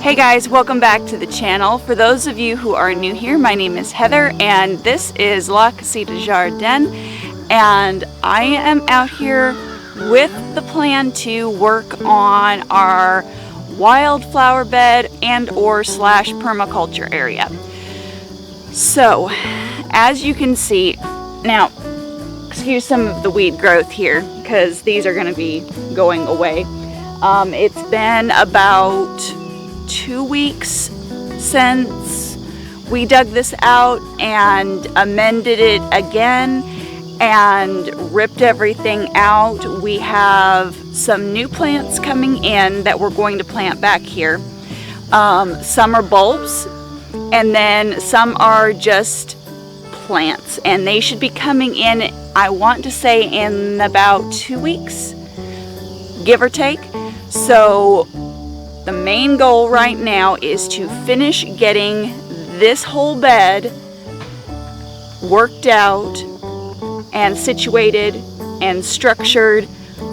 Hey guys, welcome back to the channel. For those of you who are new here, my name is Heather and this is La Casita Garden, and I am out here with the plan to work on our wildflower bed and or slash permaculture area. So as you can see, now excuse some of the weed growth here because these are going to be going away. It's been about 2 weeks since we dug this out and amended it again and ripped everything out. We have some new plants coming in that we're going to plant back here. Some are bulbs and then some are just plants, and they should be coming in, I want to say, in about 2 weeks, give or take. So the main goal right now is to finish getting this whole bed worked out and situated and structured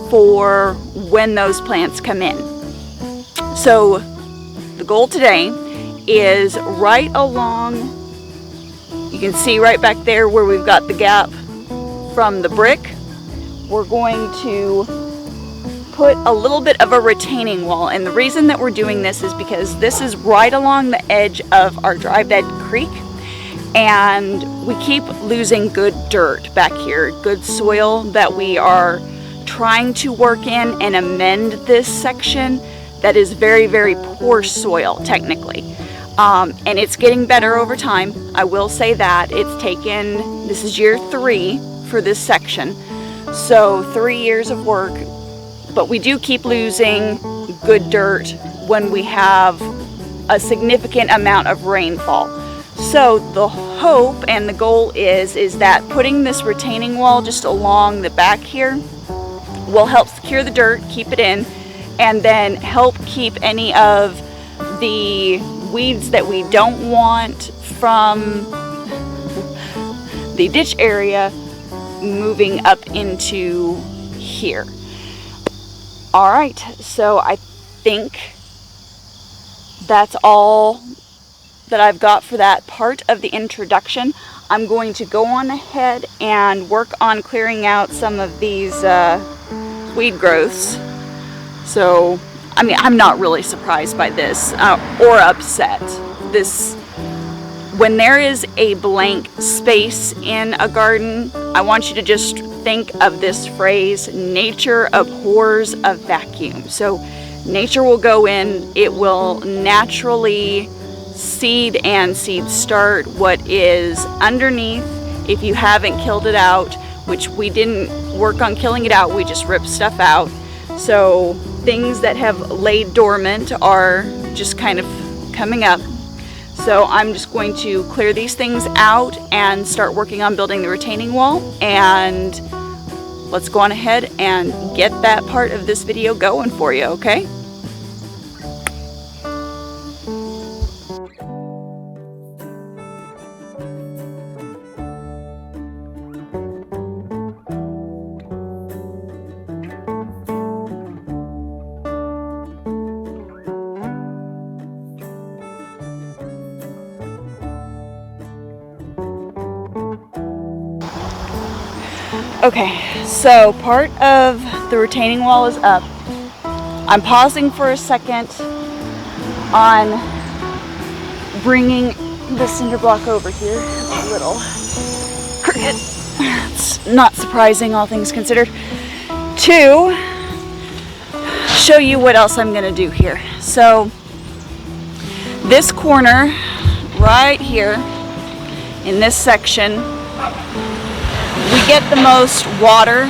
for when those plants come in. So the goal today is right along, you can see right back there where we've got the gap from the brick, we're going to put a little bit of a retaining wall. And the reason that we're doing this is because this is right along the edge of our dry bed creek, and we keep losing good dirt back here, good soil that we are trying to work in and amend this section that is very, very poor soil technically. And it's getting better over time. I will say that. It's taken, this is year 3 for this section, so 3 years of work. But we do keep losing good dirt when we have a significant amount of rainfall. So the hope and the goal is that putting this retaining wall just along the back here will help secure the dirt, keep it in, and then help keep any of the weeds that we don't want from the ditch area moving up into here. All right, so I think that's all that I've got for that part of the introduction. I'm going to go on ahead and work on clearing out some of these weed growths. So, I mean, I'm not really surprised by this or upset. When there is a blank space in a garden, I want you to just think of this phrase: nature abhors a vacuum. So nature will go in, it will naturally seed and seed start what is underneath if you haven't killed it out, which we didn't work on killing it out, we just ripped stuff out. So things that have laid dormant are just kind of coming up. So I'm just going to clear these things out and start working on building the retaining wall, and let's go on ahead and get that part of this video going for you, okay? Okay, so part of the retaining wall is up. I'm pausing for a second on bringing the cinder block over here. It's a little crooked. It's not surprising, all things considered. To show you what else I'm going to do here. So this corner right here in this section, we get the most water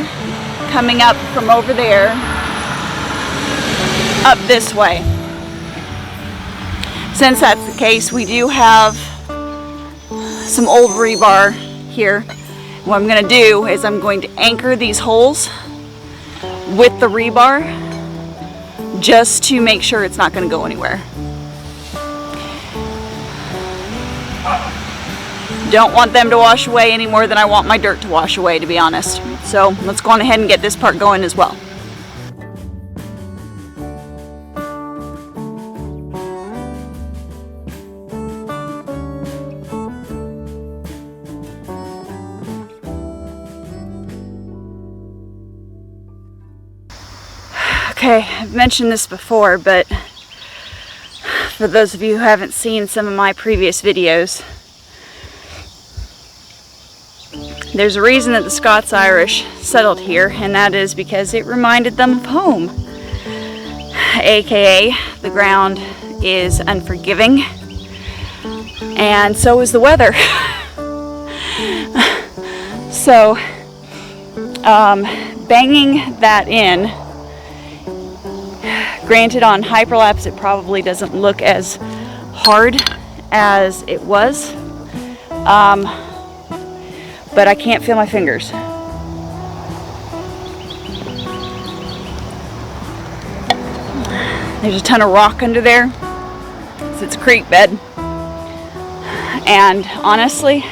coming up from over there up this way. Since that's the case, we do have some old rebar here. What I'm going to do is I'm going to anchor these holes with the rebar just to make sure it's not going to go anywhere. Don't want them to wash away any more than I want my dirt to wash away, to be honest. So let's go on ahead and get this part going as well. Okay, I've mentioned this before, but for those of you who haven't seen some of my previous videos, there's a reason that the Scots-Irish settled here, and that is because it reminded them of home. AKA, the ground is unforgiving, and so is the weather. So, banging that in, granted on hyperlapse it probably doesn't look as hard as it was, but I can't feel my fingers. There's a ton of rock under there. It's a creek bed. And honestly,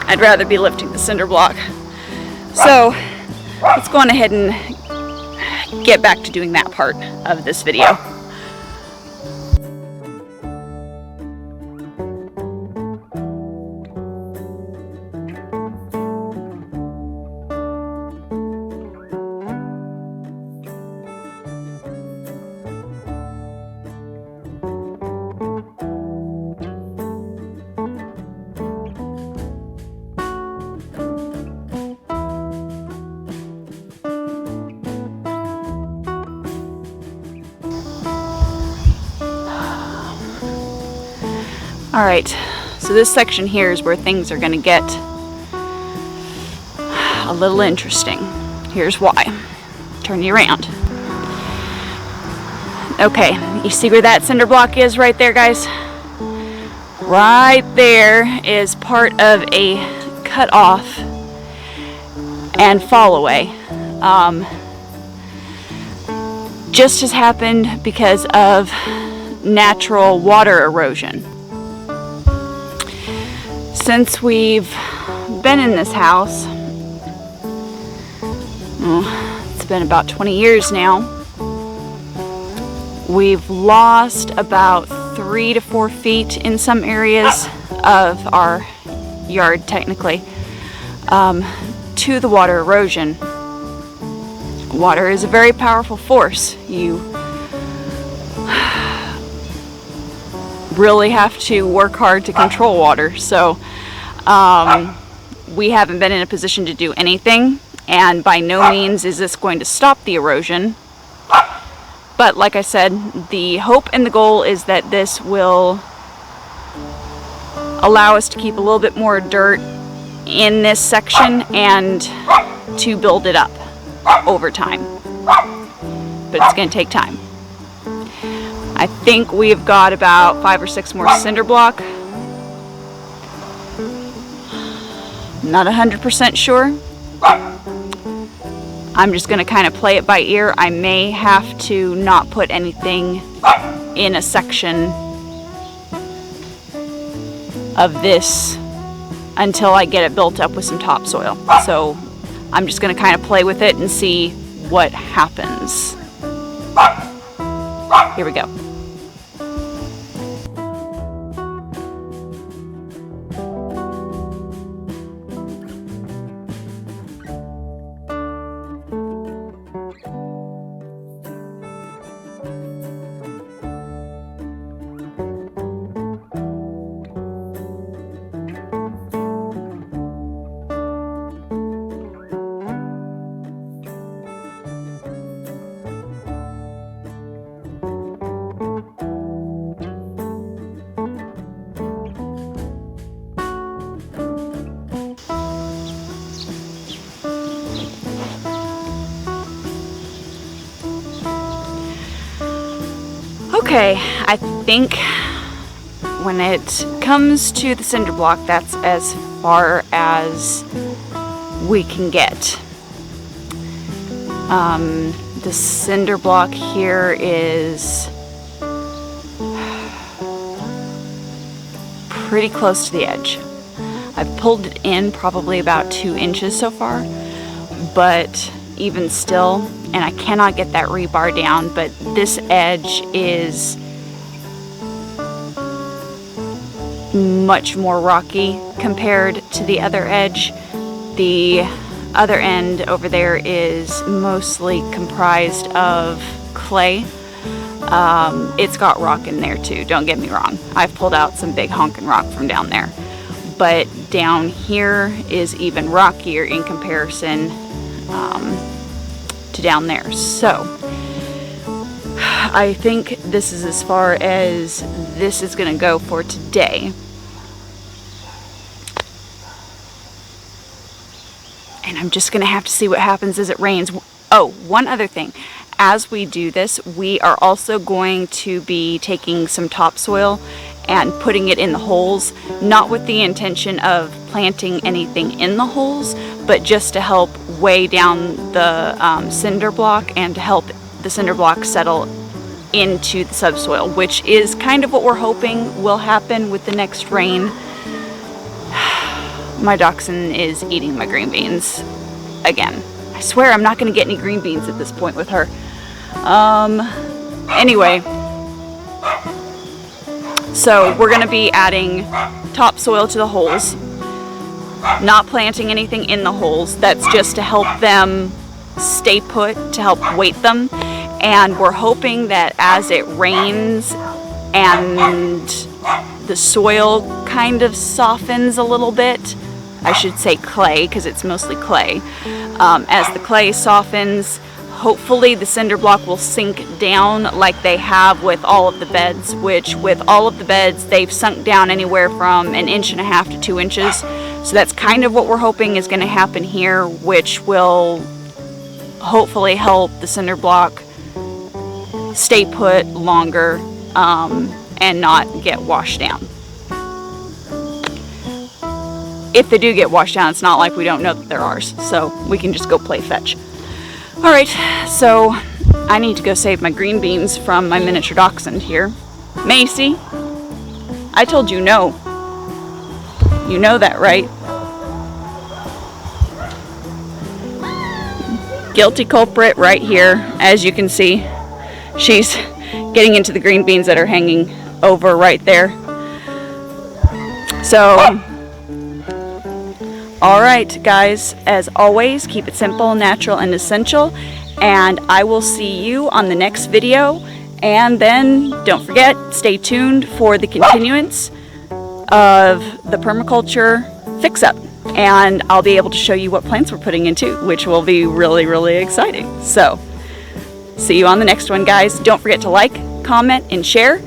I'd rather be lifting the cinder block. So let's go on ahead and get back to doing that part of this video. Alright, so this section here is where things are going to get a little interesting. Here's why. Turn you around. Okay, you see where that cinder block is right there, guys? Right there is part of a cut-off and fall-away. Just has happened because of natural water erosion. Since we've been in this house, it's been about 20 years now, we've lost about 3 to 4 feet in some areas of our yard, technically, to the water erosion. Water is a very powerful force. You really have to work hard to control water, so we haven't been in a position to do anything, and by no means is this going to stop the erosion. But like I said, the hope and the goal is that this will allow us to keep a little bit more dirt in this section and to build it up over time. But it's going to take time. I think we've got about 5 or 6 more cinder block. Not 100% sure. I'm just going to kind of play it by ear. I may have to not put anything in a section of this until I get it built up with some topsoil. So I'm just going to kind of play with it and see what happens. Here we go. Okay, I think when it comes to the cinder block, that's as far as we can get. The cinder block here is pretty close to the edge. I've pulled it in probably about 2 inches so far, but even still, and I cannot get that rebar down, but this edge is much more rocky compared to the other edge. The other end over there is mostly comprised of clay. It's got rock in there too, don't get me wrong. I've pulled out some big honkin' rock from down there. But down here is even rockier in comparison to down there. So I think this is as far as this is going to go for today. And I'm just going to have to see what happens as it rains. Oh, one other thing. As we do this, we are also going to be taking some topsoil and putting it in the holes, not with the intention of planting anything in the holes, but just to help weigh down the cinder block and to help the cinder block settle into the subsoil, which is kind of what we're hoping will happen with the next rain. My dachshund is eating my green beans again. I swear I'm not going to get any green beans at this point with her. Anyway, so we're going to be adding topsoil to the holes, not planting anything in the holes. That's just to help them stay put, to help weight them. And we're hoping that as it rains and the soil kind of softens a little bit, I should say clay because it's mostly clay, as the clay softens, hopefully the cinder block will sink down like they have with all of the beds, which with all of the beds they've sunk down anywhere from 1.5 inches to 2 inches. So that's kind of what we're hoping is going to happen here, which will hopefully help the cinder block stay put longer and not get washed down. If they do get washed down, it's not like we don't know that they're ours, so we can just go play fetch. Alright, so I need to go save my green beans from my miniature dachshund here. Macy, I told you no. You know that, right? Guilty culprit right here, as you can see. She's getting into the green beans that are hanging over right there. So, alright guys, as always, keep it simple, natural, and essential, and I will see you on the next video. And then don't forget, stay tuned for the continuance of the permaculture fix-up, and I'll be able to show you what plants we're putting into, which will be really, really exciting. So see you on the next one, guys. Don't forget to like, comment, and share,